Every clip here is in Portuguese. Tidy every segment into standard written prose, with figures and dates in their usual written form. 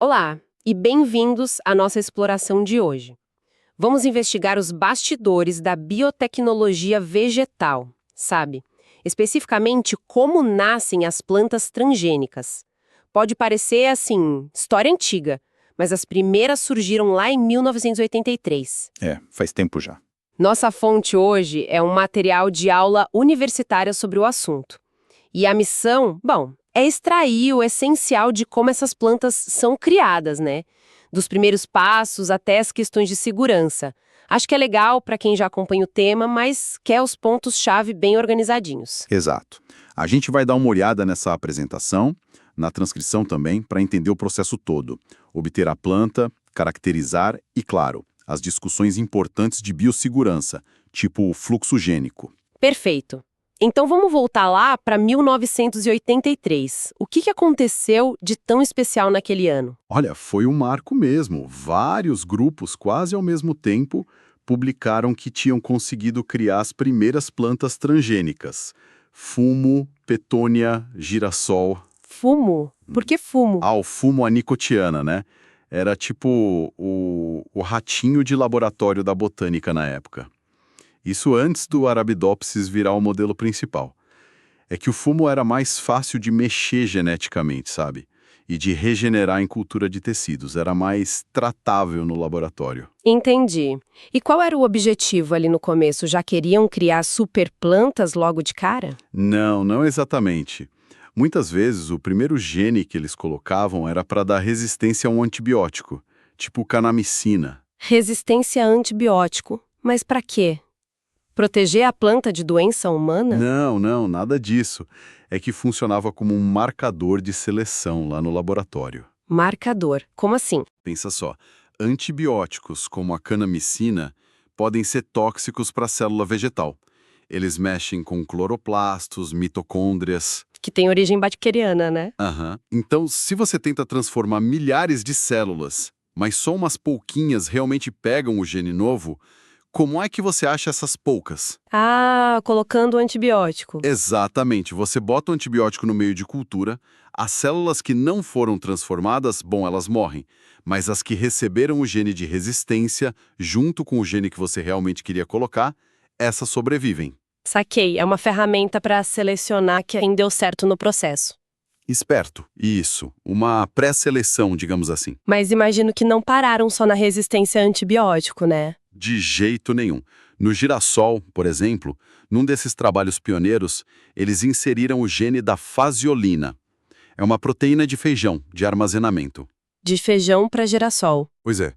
Olá e bem-vindos à nossa exploração de hoje. Vamos investigar os bastidores da biotecnologia vegetal, sabe? Especificamente como nascem as plantas transgênicas. Pode parecer, assim, história antiga, mas as primeiras surgiram lá em 1983. Faz tempo já. Nossa fonte hoje é um material de aula universitária sobre o assunto. E a missão, bom, é extrair o essencial de como essas plantas são criadas, né? Dos primeiros passos até as questões de segurança. Acho que é legal para quem já acompanha o tema, mas quer os pontos-chave bem organizadinhos. Exato. A gente vai dar uma olhada nessa apresentação, na transcrição também, para entender o processo todo. Obter a planta, caracterizar e, claro, as discussões importantes de biossegurança, tipo o fluxo gênico. Perfeito. Então vamos voltar lá para 1983. O que aconteceu de tão especial naquele ano? Olha, foi um marco mesmo. Vários grupos, quase ao mesmo tempo, publicaram que tinham conseguido criar as primeiras plantas transgênicas. Fumo, petônia, girassol. Fumo? Por que fumo? O fumo anicotiana, né? Era tipo o ratinho de laboratório da botânica na época. Isso antes do Arabidopsis virar o modelo principal. É que o fumo era mais fácil de mexer geneticamente, sabe? E de regenerar em cultura de tecidos. Era mais tratável no laboratório. Entendi. E qual era o objetivo ali no começo? Já queriam criar superplantas logo de cara? Não, não exatamente. Muitas vezes o primeiro gene que eles colocavam era para dar resistência a um antibiótico, tipo canamicina. Resistência a antibiótico. Mas para quê? Proteger a planta de doença humana? Não, nada disso. É que funcionava como um marcador de seleção lá no laboratório. Marcador. Como assim? Pensa só, antibióticos como a canamicina podem ser tóxicos para a célula vegetal. Eles mexem com cloroplastos, mitocôndrias. Que tem origem bacteriana, né? Então, se você tenta transformar milhares de células, mas só umas pouquinhas realmente pegam o gene novo, como é que você acha essas poucas? Colocando o antibiótico. Exatamente, você bota o antibiótico no meio de cultura, as células que não foram transformadas, bom, elas morrem, mas as que receberam o gene de resistência, junto com o gene que você realmente queria colocar, essas sobrevivem. Saquei, é uma ferramenta para selecionar quem deu certo no processo. Esperto, isso, uma pré-seleção, digamos assim. Mas imagino que não pararam só na resistência a antibiótico, né? De jeito nenhum. No girassol, por exemplo, num desses trabalhos pioneiros, eles inseriram o gene da faseolina. É uma proteína de feijão, de armazenamento. De feijão para girassol. Pois é.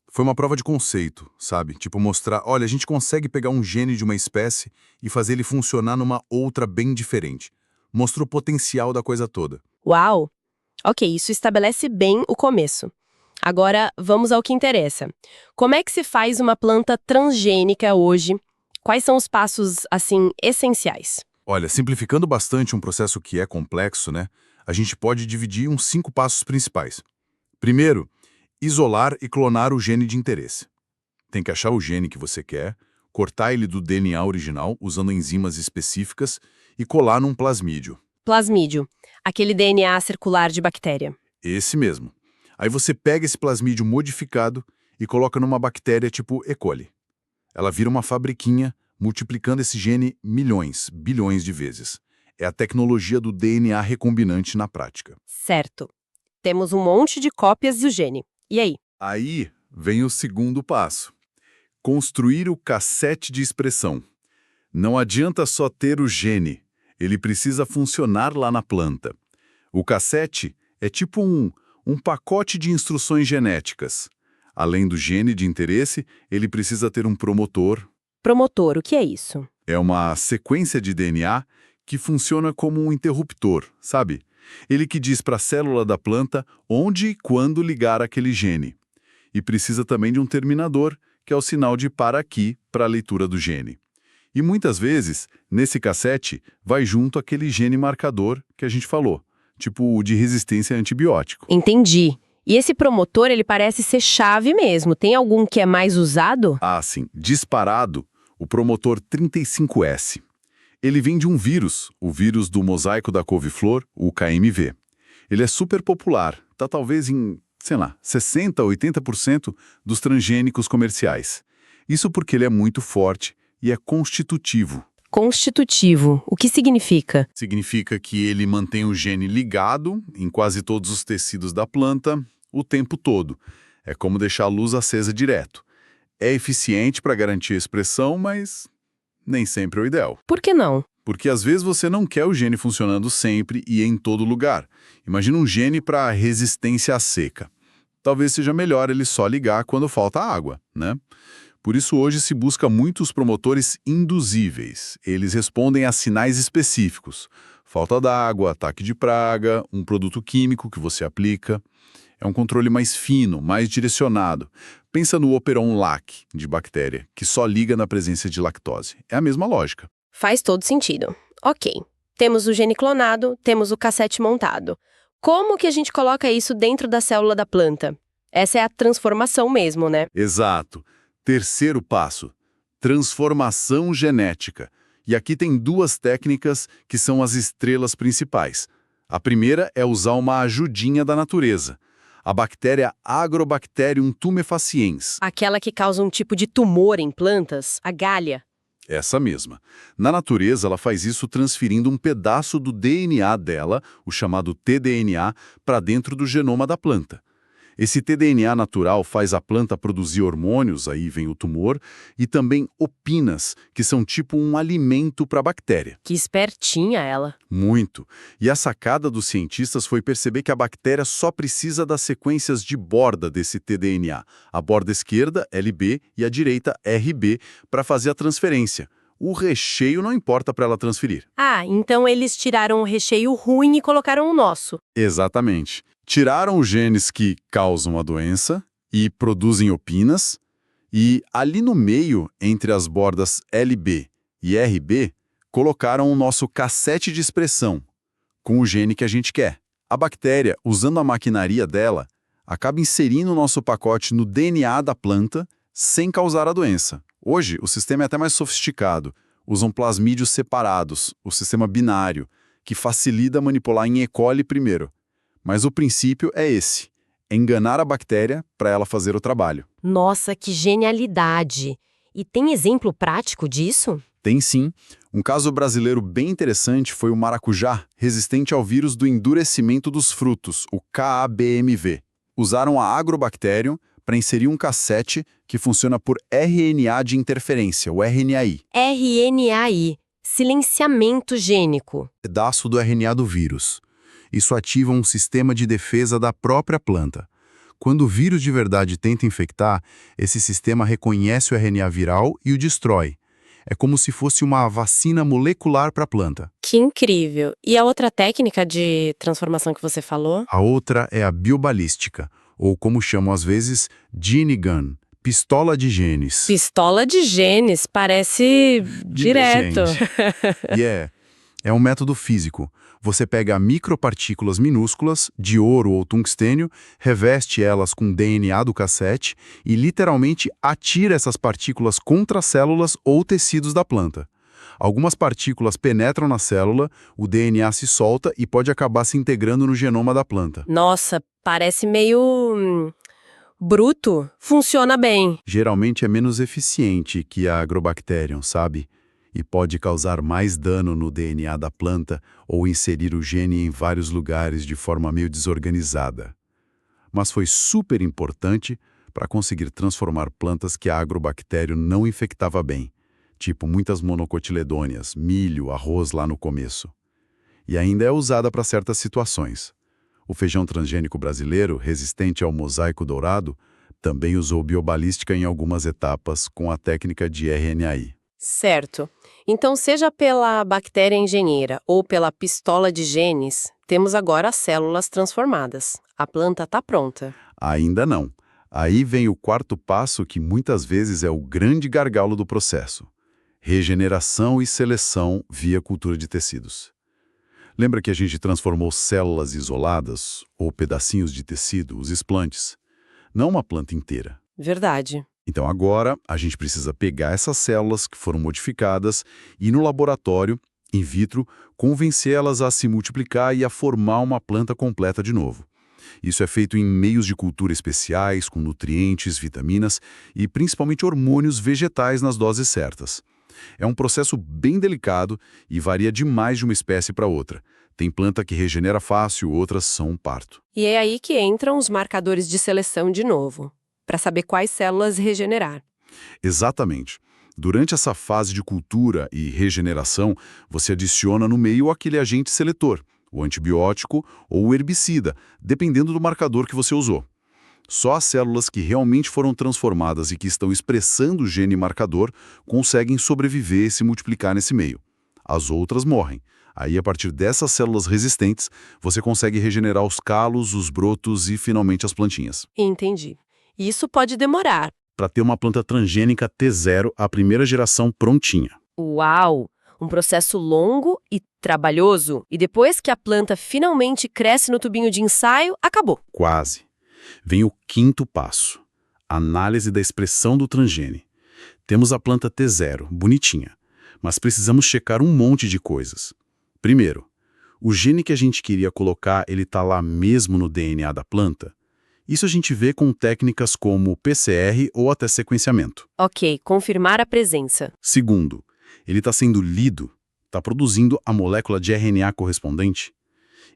Foi uma prova de conceito, sabe? Tipo mostrar, olha, a gente consegue pegar um gene de uma espécie e fazer ele funcionar numa outra bem diferente. Mostrou o potencial da coisa toda. Uau! Ok, isso estabelece bem o começo. Agora, vamos ao que interessa. Como é que se faz uma planta transgênica hoje? Quais são os passos, assim, essenciais? Olha, simplificando bastante um processo que é complexo, né? A gente pode dividir em 5 passos principais. Primeiro, isolar e clonar o gene de interesse. Tem que achar o gene que você quer, cortar ele do DNA original usando enzimas específicas e colar num plasmídio. Plasmídio, aquele DNA circular de bactéria. Esse mesmo. Aí você pega esse plasmídio modificado e coloca numa bactéria tipo E. coli. Ela vira uma fabriquinha, multiplicando esse gene milhões, bilhões de vezes. É a tecnologia do DNA recombinante na prática. Certo. Temos um monte de cópias do gene. E aí? Aí vem o segundo passo. Construir o cassete de expressão. Não adianta só ter o gene, ele precisa funcionar lá na planta. O cassete é tipo um pacote de instruções genéticas. Além do gene de interesse, ele precisa ter um promotor. Promotor, o que é isso? É uma sequência de DNA que funciona como um interruptor, sabe? Ele que diz para a célula da planta onde e quando ligar aquele gene. E precisa também de um terminador, que é o sinal de para aqui para a leitura do gene. E muitas vezes, nesse cassete, vai junto aquele gene marcador que a gente falou, tipo o de resistência a antibiótico. Entendi. E esse promotor, ele parece ser chave mesmo. Tem algum que é mais usado? Sim. Disparado, o promotor 35S. Ele vem de um vírus, o vírus do mosaico da couve-flor, o KMV. Ele é super popular, tá talvez em sei lá, 60% a 80% dos transgênicos comerciais. Isso porque ele é muito forte e é constitutivo. Constitutivo, o que significa? Significa que ele mantém o gene ligado em quase todos os tecidos da planta o tempo todo. É como deixar a luz acesa direto. É eficiente para garantir a expressão, mas nem sempre é o ideal. Por que não? Porque às vezes você não quer o gene funcionando sempre e em todo lugar. Imagina um gene para resistência à seca. Talvez seja melhor ele só ligar quando falta água, né? Por isso hoje se busca muitos promotores induzíveis. Eles respondem a sinais específicos. Falta d'água, ataque de praga, um produto químico que você aplica. É um controle mais fino, mais direcionado. Pensa no Operon LAC de bactéria, que só liga na presença de lactose. É a mesma lógica. Faz todo sentido. Ok, temos o gene clonado, temos o cassete montado. Como que a gente coloca isso dentro da célula da planta? Essa é a transformação mesmo, né? Exato. Terceiro passo, transformação genética. E aqui tem duas técnicas que são as estrelas principais. A primeira é usar uma ajudinha da natureza. A bactéria Agrobacterium tumefaciens. Aquela que causa um tipo de tumor em plantas, a galha. Essa mesma. Na natureza, ela faz isso transferindo um pedaço do DNA dela, o chamado tDNA, para dentro do genoma da planta. Esse tDNA natural faz a planta produzir hormônios, aí vem o tumor, e também opinas, que são tipo um alimento para a bactéria. Que espertinha ela. Muito. E a sacada dos cientistas foi perceber que a bactéria só precisa das sequências de borda desse tDNA. A borda esquerda, LB, e a direita, RB, para fazer a transferência. O recheio não importa para ela transferir. Ah, então eles tiraram o recheio ruim e colocaram o nosso. Exatamente. Tiraram os genes que causam a doença e produzem opinas, e ali no meio, entre as bordas LB e RB, colocaram o nosso cassete de expressão, com o gene que a gente quer. A bactéria, usando a maquinaria dela, acaba inserindo o nosso pacote no DNA da planta sem causar a doença. Hoje, o sistema é até mais sofisticado. Usam plasmídios separados, o sistema binário, que facilita manipular em E. coli primeiro. Mas o princípio é esse, enganar a bactéria para ela fazer o trabalho. Nossa, que genialidade! E tem exemplo prático disso? Tem sim. Um caso brasileiro bem interessante foi o maracujá, resistente ao vírus do endurecimento dos frutos, o KABMV. Usaram a Agrobacterium para inserir um cassete que funciona por RNA de interferência, o RNAi. RNAi, silenciamento gênico. Pedaço do RNA do vírus. Isso ativa um sistema de defesa da própria planta. Quando o vírus de verdade tenta infectar, esse sistema reconhece o RNA viral e o destrói. É como se fosse uma vacina molecular para a planta. Que incrível! E a outra técnica de transformação que você falou? A outra é a biobalística, ou como chamam às vezes, gene gun, pistola de genes. Pistola de genes, parece direto. E é um método físico. Você pega micropartículas minúsculas, de ouro ou tungstênio, reveste elas com DNA do cassete e literalmente atira essas partículas contra células ou tecidos da planta. Algumas partículas penetram na célula, o DNA se solta e pode acabar se integrando no genoma da planta. Nossa, parece meio bruto. Funciona bem. Geralmente é menos eficiente que a Agrobacterium, sabe? E pode causar mais dano no DNA da planta ou inserir o gene em vários lugares de forma meio desorganizada. Mas foi super importante para conseguir transformar plantas que a Agrobacterium não infectava bem, tipo muitas monocotiledôneas, milho, arroz lá no começo. E ainda é usada para certas situações. O feijão transgênico brasileiro, resistente ao mosaico dourado, também usou biobalística em algumas etapas com a técnica de RNAi. Certo. Então, seja pela bactéria engenheira ou pela pistola de genes, temos agora as células transformadas. A planta está pronta. Ainda não. Aí vem o quarto passo que muitas vezes é o grande gargalo do processo. Regeneração e seleção via cultura de tecidos. Lembra que a gente transformou células isoladas ou pedacinhos de tecido, os explantes? Não uma planta inteira. Verdade. Então agora a gente precisa pegar essas células que foram modificadas e no laboratório, in vitro, convencê-las a se multiplicar e a formar uma planta completa de novo. Isso é feito em meios de cultura especiais, com nutrientes, vitaminas e principalmente hormônios vegetais nas doses certas. É um processo bem delicado e varia demais de uma espécie para outra. Tem planta que regenera fácil, outras são um parto. E é aí que entram os marcadores de seleção de novo, para saber quais células regenerar. Exatamente. Durante essa fase de cultura e regeneração, você adiciona no meio aquele agente seletor, o antibiótico ou o herbicida, dependendo do marcador que você usou. Só as células que realmente foram transformadas e que estão expressando o gene marcador conseguem sobreviver e se multiplicar nesse meio. As outras morrem. Aí, a partir dessas células resistentes, você consegue regenerar os calos, os brotos e, finalmente, as plantinhas. Entendi. Isso pode demorar. Para ter uma planta transgênica T0, a primeira geração prontinha. Uau! Um processo longo e trabalhoso. E depois que a planta finalmente cresce no tubinho de ensaio, acabou. Quase. Vem o quinto passo, análise da expressão do transgene. Temos a planta T0, bonitinha, mas precisamos checar um monte de coisas. Primeiro, o gene que a gente queria colocar, ele está lá mesmo no DNA da planta? Isso a gente vê com técnicas como PCR ou até sequenciamento. Ok, confirmar a presença. Segundo, ele está sendo lido, está produzindo a molécula de RNA correspondente?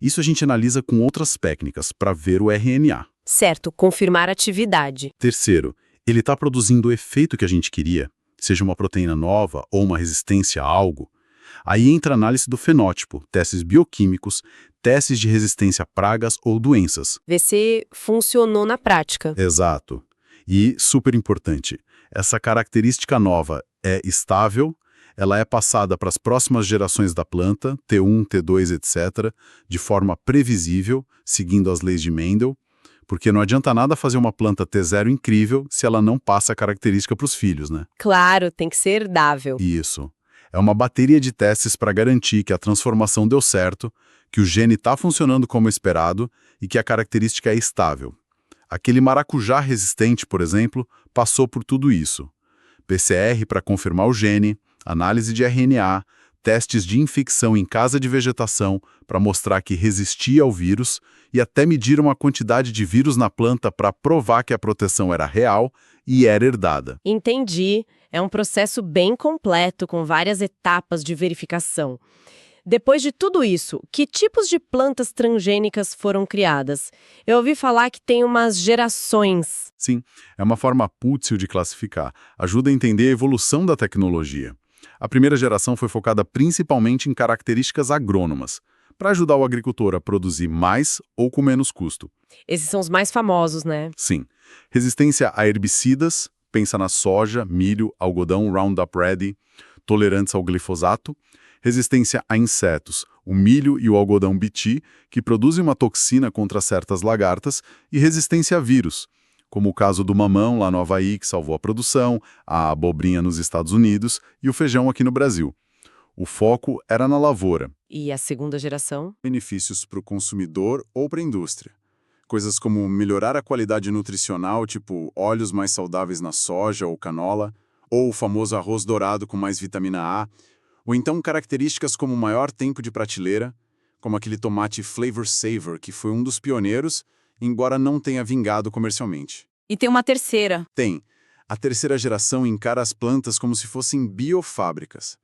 Isso a gente analisa com outras técnicas para ver o RNA. Certo, confirmar a atividade. Terceiro, ele está produzindo o efeito que a gente queria, seja uma proteína nova ou uma resistência a algo. Aí entra a análise do fenótipo, testes bioquímicos, testes de resistência a pragas ou doenças. Ver se funcionou na prática. Exato. E, super importante, essa característica nova é estável, ela é passada para as próximas gerações da planta, T1, T2, etc., de forma previsível, seguindo as leis de Mendel, porque não adianta nada fazer uma planta T0 incrível se ela não passa a característica para os filhos, né? Claro, tem que ser herdável. Isso. É uma bateria de testes para garantir que a transformação deu certo, que o gene está funcionando como esperado e que a característica é estável. Aquele maracujá resistente, por exemplo, passou por tudo isso. PCR para confirmar o gene, análise de RNA, testes de infecção em casa de vegetação para mostrar que resistia ao vírus e até medir uma quantidade de vírus na planta para provar que a proteção era real e era herdada. Entendi. É um processo bem completo, com várias etapas de verificação. Depois de tudo isso, que tipos de plantas transgênicas foram criadas? Eu ouvi falar que tem umas gerações. Sim, é uma forma pútil de classificar. Ajuda a entender a evolução da tecnologia. A primeira geração foi focada principalmente em características agrônomas, para ajudar o agricultor a produzir mais ou com menos custo. Esses são os mais famosos, né? Sim. Resistência a herbicidas, pensa na soja, milho, algodão Roundup Ready, tolerantes ao glifosato. Resistência a insetos, o milho e o algodão BT, que produzem uma toxina contra certas lagartas. E resistência a vírus, como o caso do mamão lá no Havaí, que salvou a produção, a abobrinha nos Estados Unidos e o feijão aqui no Brasil. O foco era na lavoura. E a segunda geração? Benefícios para o consumidor ou para a indústria. Coisas como melhorar a qualidade nutricional, tipo óleos mais saudáveis na soja ou canola, ou o famoso arroz dourado com mais vitamina A, ou então características como maior tempo de prateleira, como aquele tomate Flavor Saver, que foi um dos pioneiros, embora não tenha vingado comercialmente. E tem uma terceira. Tem. A terceira geração encara as plantas como se fossem biofábricas.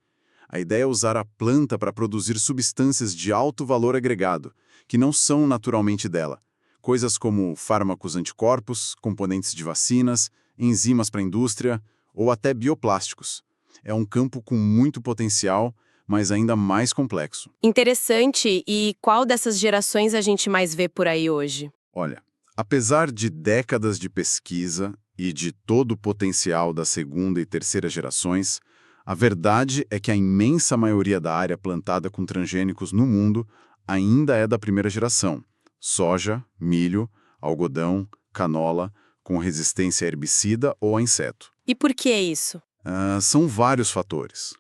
A ideia é usar a planta para produzir substâncias de alto valor agregado, que não são naturalmente dela. Coisas como fármacos anticorpos, componentes de vacinas, enzimas para a indústria ou até bioplásticos. É um campo com muito potencial, mas ainda mais complexo. Interessante. E qual dessas gerações a gente mais vê por aí hoje? Olha, apesar de décadas de pesquisa e de todo o potencial da segunda e terceira gerações, a verdade é que a imensa maioria da área plantada com transgênicos no mundo ainda é da primeira geração. Soja, milho, algodão, canola, com resistência a herbicida ou a inseto. E por que isso? São vários fatores.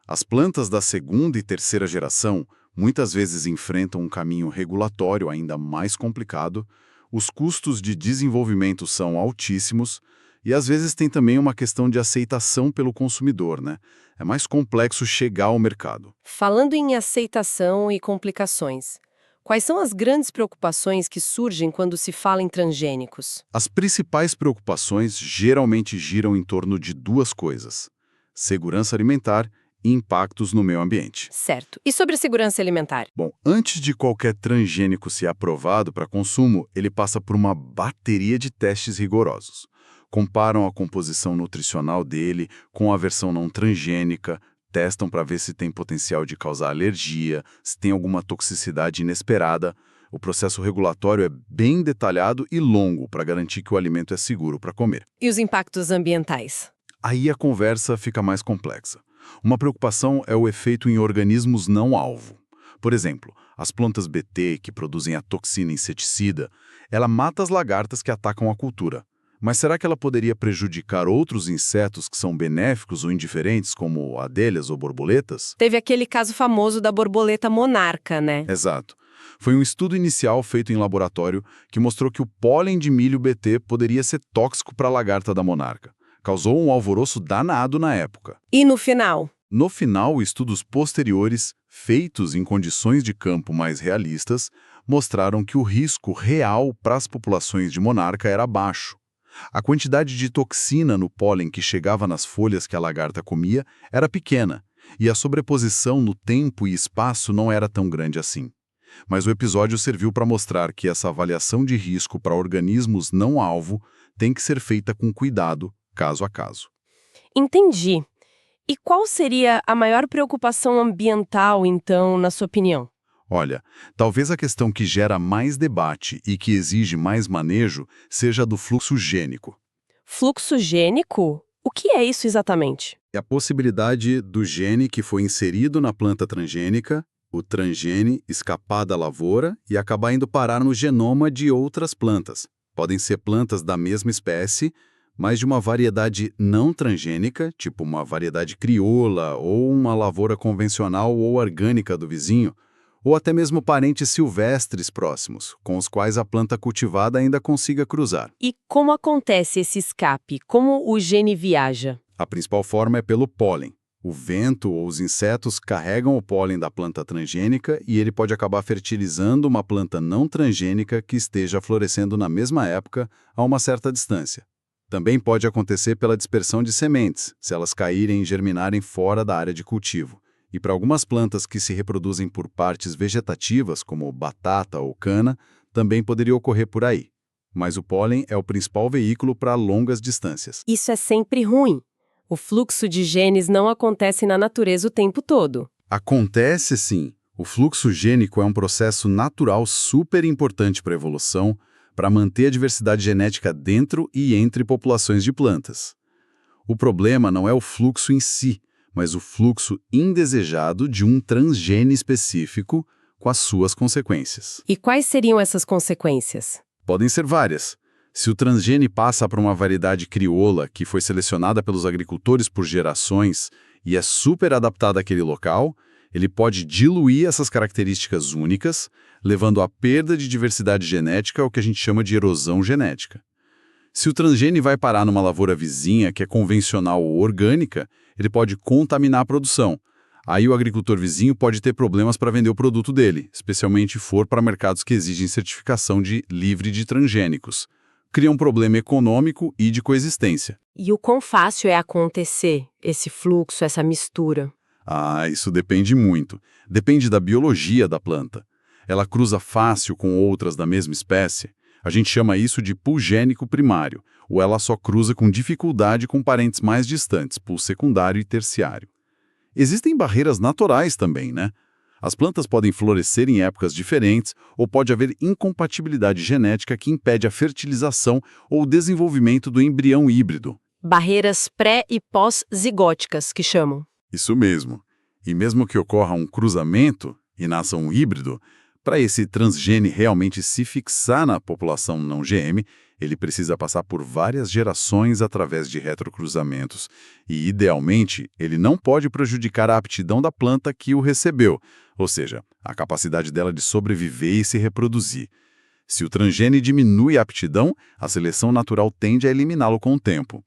As plantas da segunda e terceira geração muitas vezes enfrentam um caminho regulatório ainda mais complicado, os custos de desenvolvimento são altíssimos e às vezes tem também uma questão de aceitação pelo consumidor, né? É mais complexo chegar ao mercado. Falando em aceitação e complicações, Quais são as grandes preocupações que surgem quando se fala em transgênicos? As principais preocupações geralmente giram em torno de duas coisas: segurança alimentar e impactos no meio ambiente. Certo. E sobre a segurança alimentar? Bom, antes de qualquer transgênico ser aprovado para consumo, ele passa por uma bateria de testes rigorosos. Comparam a composição nutricional dele com a versão não transgênica, testam para ver se tem potencial de causar alergia, se tem alguma toxicidade inesperada. O processo regulatório é bem detalhado e longo para garantir que o alimento é seguro para comer. E os impactos ambientais? Aí a conversa fica mais complexa. Uma preocupação é o efeito em organismos não-alvo. Por exemplo, as plantas Bt, que produzem a toxina inseticida, ela mata as lagartas que atacam a cultura. Mas será que ela poderia prejudicar outros insetos que são benéficos ou indiferentes, como abelhas ou borboletas? Teve aquele caso famoso da borboleta monarca, né? Exato. Foi um estudo inicial feito em laboratório que mostrou que o pólen de milho Bt poderia ser tóxico para a lagarta da monarca. Causou um alvoroço danado na época. E no final? No final, estudos posteriores, feitos em condições de campo mais realistas, mostraram que o risco real para as populações de monarca era baixo. A quantidade de toxina no pólen que chegava nas folhas que a lagarta comia era pequena, e a sobreposição no tempo e espaço não era tão grande assim. Mas o episódio serviu para mostrar que essa avaliação de risco para organismos não-alvo tem que ser feita com cuidado, caso a caso. Entendi. E qual seria a maior preocupação ambiental, então, na sua opinião? Olha, talvez a questão que gera mais debate e que exige mais manejo seja a do fluxo gênico. Fluxo gênico? O que é isso exatamente? É a possibilidade do gene que foi inserido na planta transgênica, o transgene, escapar da lavoura e acabar indo parar no genoma de outras plantas. Podem ser plantas da mesma espécie, mas de uma variedade não transgênica, tipo uma variedade crioula ou uma lavoura convencional ou orgânica do vizinho, ou até mesmo parentes silvestres próximos, com os quais a planta cultivada ainda consiga cruzar. E como acontece esse escape? Como o gene viaja? A principal forma é pelo pólen. O vento ou os insetos carregam o pólen da planta transgênica e ele pode acabar fertilizando uma planta não transgênica que esteja florescendo na mesma época, a uma certa distância. Também pode acontecer pela dispersão de sementes, se elas caírem e germinarem fora da área de cultivo. E para algumas plantas que se reproduzem por partes vegetativas, como batata ou cana, também poderia ocorrer por aí. Mas o pólen é o principal veículo para longas distâncias. Isso é sempre ruim. O fluxo de genes não acontece na natureza o tempo todo. Acontece sim. O fluxo gênico é um processo natural super importante para a evolução, para manter a diversidade genética dentro e entre populações de plantas. O problema não é o fluxo em si, mas o fluxo indesejado de um transgene específico com as suas consequências. E quais seriam essas consequências? Podem ser várias. Se o transgene passa para uma variedade crioula que foi selecionada pelos agricultores por gerações e é super adaptada àquele local, ele pode diluir essas características únicas, levando à perda de diversidade genética, o que a gente chama de erosão genética. Se o transgene vai parar numa lavoura vizinha que é convencional ou orgânica, ele pode contaminar a produção. Aí o agricultor vizinho pode ter problemas para vender o produto dele, especialmente se for para mercados que exigem certificação de livre de transgênicos. Cria um problema econômico e de coexistência. E o quão fácil é acontecer esse fluxo, essa mistura? Isso depende muito. Depende da biologia da planta. Ela cruza fácil com outras da mesma espécie. A gente chama isso de pool gênico primário, ou ela só cruza com dificuldade com parentes mais distantes, pool secundário e terciário. Existem barreiras naturais também, né? As plantas podem florescer em épocas diferentes, ou pode haver incompatibilidade genética que impede a fertilização ou o desenvolvimento do embrião híbrido. Barreiras pré- e pós-zigóticas, que chamam. Isso mesmo. E mesmo que ocorra um cruzamento e nasça um híbrido, para esse transgene realmente se fixar na população não GM, ele precisa passar por várias gerações através de retrocruzamentos. E, idealmente, ele não pode prejudicar a aptidão da planta que o recebeu, ou seja, a capacidade dela de sobreviver e se reproduzir. Se o transgene diminui a aptidão, a seleção natural tende a eliminá-lo com o tempo.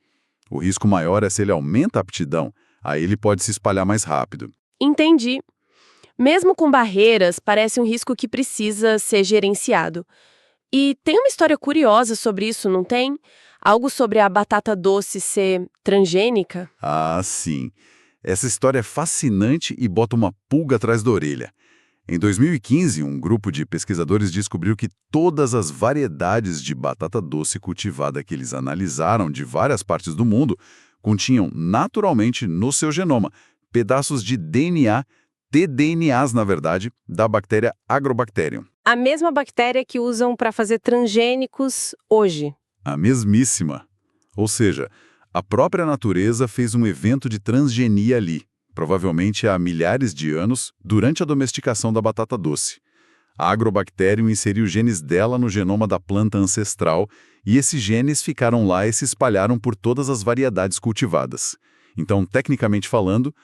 O risco maior é se ele aumenta a aptidão, aí ele pode se espalhar mais rápido. Entendi. Mesmo com barreiras, parece um risco que precisa ser gerenciado. E tem uma história curiosa sobre isso, não tem? Algo sobre a batata doce ser transgênica? Ah, sim. Essa história é fascinante e bota uma pulga atrás da orelha. Em 2015, um grupo de pesquisadores descobriu que todas as variedades de batata doce cultivada que eles analisaram de várias partes do mundo continham naturalmente no seu genoma pedaços de DNA, tDNAs, na verdade, da bactéria Agrobacterium. A mesma bactéria que usam para fazer transgênicos hoje. A mesmíssima. Ou seja, a própria natureza fez um evento de transgenia ali, provavelmente há milhares de anos, durante a domesticação da batata doce. A Agrobacterium inseriu genes dela no genoma da planta ancestral e esses genes ficaram lá e se espalharam por todas as variedades cultivadas. Então, tecnicamente falando,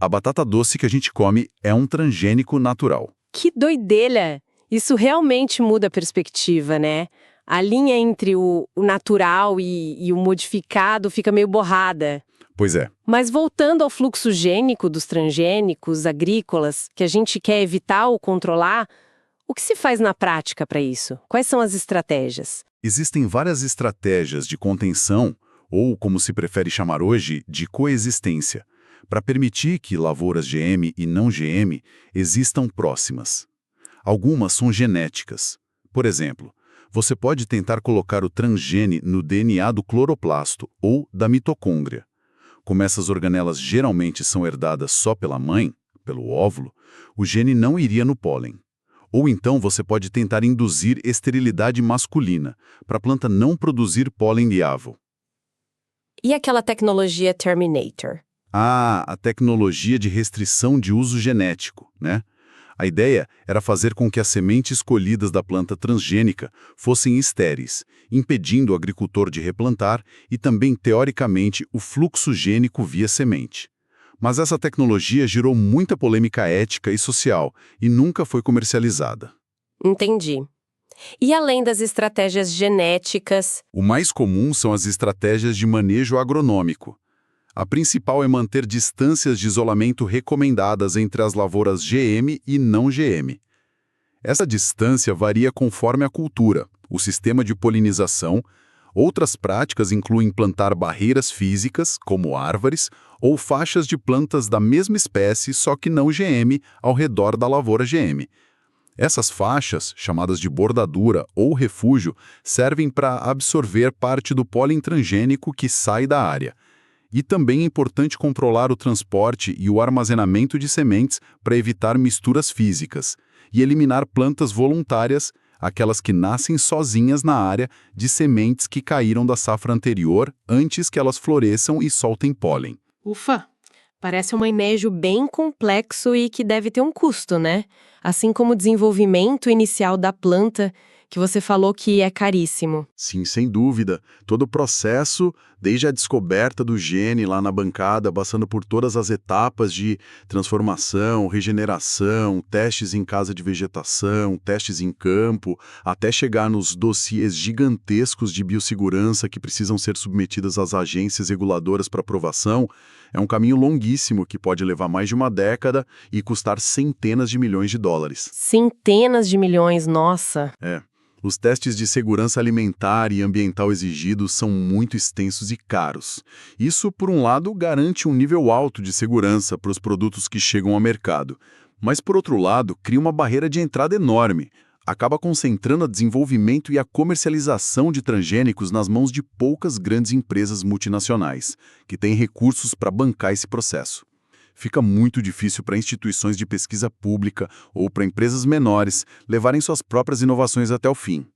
a batata doce que a gente come é um transgênico natural. Que doideira! Isso realmente muda a perspectiva, né? A linha entre o natural e o modificado fica meio borrada. Pois é. Mas voltando ao fluxo gênico dos transgênicos agrícolas, que a gente quer evitar ou controlar, o que se faz na prática para isso? Quais são as estratégias? Existem várias estratégias de contenção, ou como se prefere chamar hoje, de coexistência, para permitir que lavouras GM e não GM existam próximas. Algumas são genéticas. Por exemplo, você pode tentar colocar o transgene no DNA do cloroplasto ou da mitocôndria. Como essas organelas geralmente são herdadas só pela mãe, pelo óvulo, o gene não iria no pólen. Ou então você pode tentar induzir esterilidade masculina, para a planta não produzir pólen viável. E aquela tecnologia Terminator? Ah, a tecnologia de restrição de uso genético, né? A ideia era fazer com que as sementes colhidas da planta transgênica fossem estéreis, impedindo o agricultor de replantar e também, teoricamente, o fluxo gênico via semente. Mas essa tecnologia gerou muita polêmica ética e social e nunca foi comercializada. Entendi. E além das estratégias genéticas? O mais comum são as estratégias de manejo agronômico. A principal é manter distâncias de isolamento recomendadas entre as lavouras GM e não GM. Essa distância varia conforme a cultura, o sistema de polinização. Outras práticas incluem plantar barreiras físicas, como árvores, ou faixas de plantas da mesma espécie, só que não GM, ao redor da lavoura GM. Essas faixas, chamadas de bordadura ou refúgio, servem para absorver parte do pólen transgênico que sai da área. E também é importante controlar o transporte e o armazenamento de sementes para evitar misturas físicas e eliminar plantas voluntárias, aquelas que nascem sozinhas na área, de sementes que caíram da safra anterior antes que elas floresçam e soltem pólen. Ufa! Parece um manejo bem complexo e que deve ter um custo, né? Assim como o desenvolvimento inicial da planta, que você falou que é caríssimo. Sim, sem dúvida. Todo o processo, desde a descoberta do gene lá na bancada, passando por todas as etapas de transformação, regeneração, testes em casa de vegetação, testes em campo, até chegar nos dossiês gigantescos de biossegurança que precisam ser submetidas às agências reguladoras para aprovação, é um caminho longuíssimo que pode levar mais de uma década e custar centenas de milhões de dólares. Centenas de milhões, nossa! Os testes de segurança alimentar e ambiental exigidos são muito extensos e caros. Isso, por um lado, garante um nível alto de segurança para os produtos que chegam ao mercado. Mas, por outro lado, cria uma barreira de entrada enorme. Acaba concentrando o desenvolvimento e a comercialização de transgênicos nas mãos de poucas grandes empresas multinacionais, que têm recursos para bancar esse processo. Fica muito difícil para instituições de pesquisa pública ou para empresas menores levarem suas próprias inovações até o fim.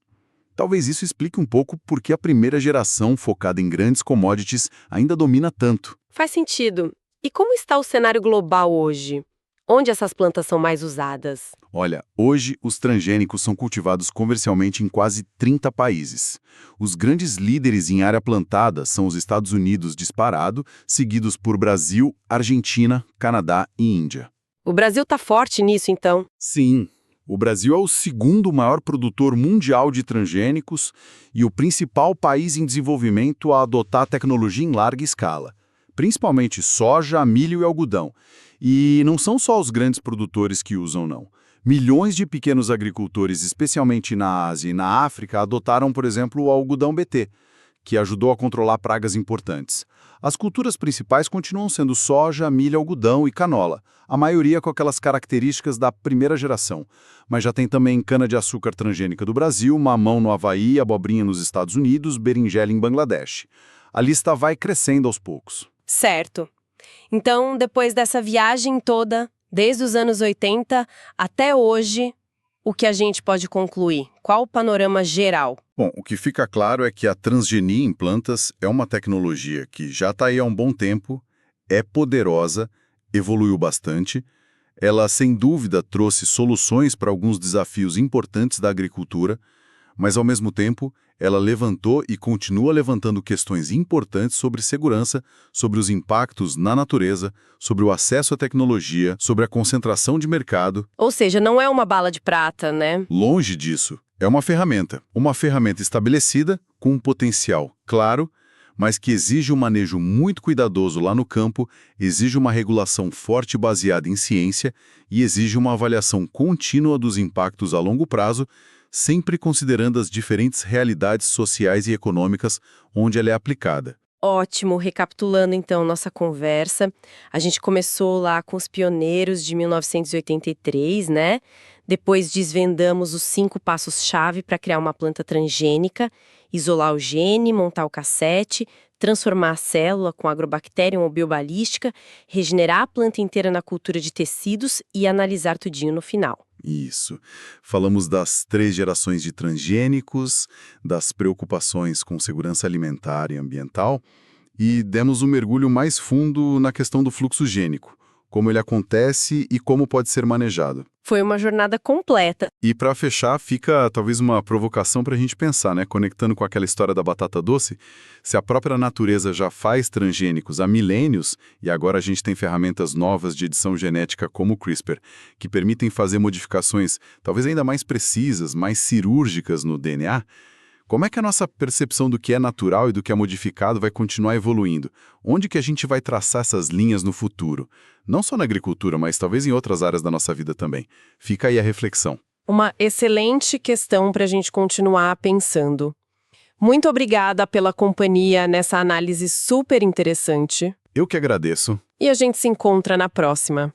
Talvez isso explique um pouco por que a primeira geração, focada em grandes commodities, ainda domina tanto. Faz sentido. E como está o cenário global hoje? Onde essas plantas são mais usadas? Olha, hoje os transgênicos são cultivados comercialmente em quase 30 países. Os grandes líderes em área plantada são os Estados Unidos disparado, seguidos por Brasil, Argentina, Canadá e Índia. O Brasil está forte nisso, então? Sim, o Brasil é o segundo maior produtor mundial de transgênicos e o principal país em desenvolvimento a adotar a tecnologia em larga escala, principalmente soja, milho e algodão. E não são só os grandes produtores que usam, não. Milhões de pequenos agricultores, especialmente na Ásia e na África, adotaram, por exemplo, o algodão BT, que ajudou a controlar pragas importantes. As culturas principais continuam sendo soja, milho, algodão e canola, a maioria com aquelas características da primeira geração. Mas já tem também cana-de-açúcar transgênica do Brasil, mamão no Havaí, abobrinha nos Estados Unidos, berinjela em Bangladesh. A lista vai crescendo aos poucos. Certo. Então, depois dessa viagem toda, desde os anos 80 até hoje, o que a gente pode concluir? Qual o panorama geral? Bom, o que fica claro é que a transgenia em plantas é uma tecnologia que já está aí há um bom tempo, é poderosa, evoluiu bastante. Ela, sem dúvida, trouxe soluções para alguns desafios importantes da agricultura, mas, ao mesmo tempo, ela levantou e continua levantando questões importantes sobre segurança, sobre os impactos na natureza, sobre o acesso à tecnologia, sobre a concentração de mercado. Ou seja, não é uma bala de prata, né? Longe disso. É uma ferramenta estabelecida com um potencial claro, mas que exige um manejo muito cuidadoso lá no campo, exige uma regulação forte baseada em ciência e exige uma avaliação contínua dos impactos a longo prazo, sempre considerando as diferentes realidades sociais e econômicas onde ela é aplicada. Ótimo, recapitulando então nossa conversa, a gente começou lá com os pioneiros de 1983, né? Depois desvendamos os 5 passos-chave para criar uma planta transgênica, isolar o gene, montar o cassete, transformar a célula com agrobacterium ou biobalística, regenerar a planta inteira na cultura de tecidos e analisar tudinho no final. Isso. Falamos das 3 gerações de transgênicos, das preocupações com segurança alimentar e ambiental, e demos um mergulho mais fundo na questão do fluxo gênico, como ele acontece e como pode ser manejado. Foi uma jornada completa. E para fechar, fica talvez uma provocação para a gente pensar, né? Conectando com aquela história da batata doce, se a própria natureza já faz transgênicos há milênios, e agora a gente tem ferramentas novas de edição genética como o CRISPR, que permitem fazer modificações talvez ainda mais precisas, mais cirúrgicas no DNA, como é que a nossa percepção do que é natural e do que é modificado vai continuar evoluindo? Onde que a gente vai traçar essas linhas no futuro? Não só na agricultura, mas talvez em outras áreas da nossa vida também. Fica aí a reflexão. Uma excelente questão para a gente continuar pensando. Muito obrigada pela companhia nessa análise super interessante. Eu que agradeço. E a gente se encontra na próxima.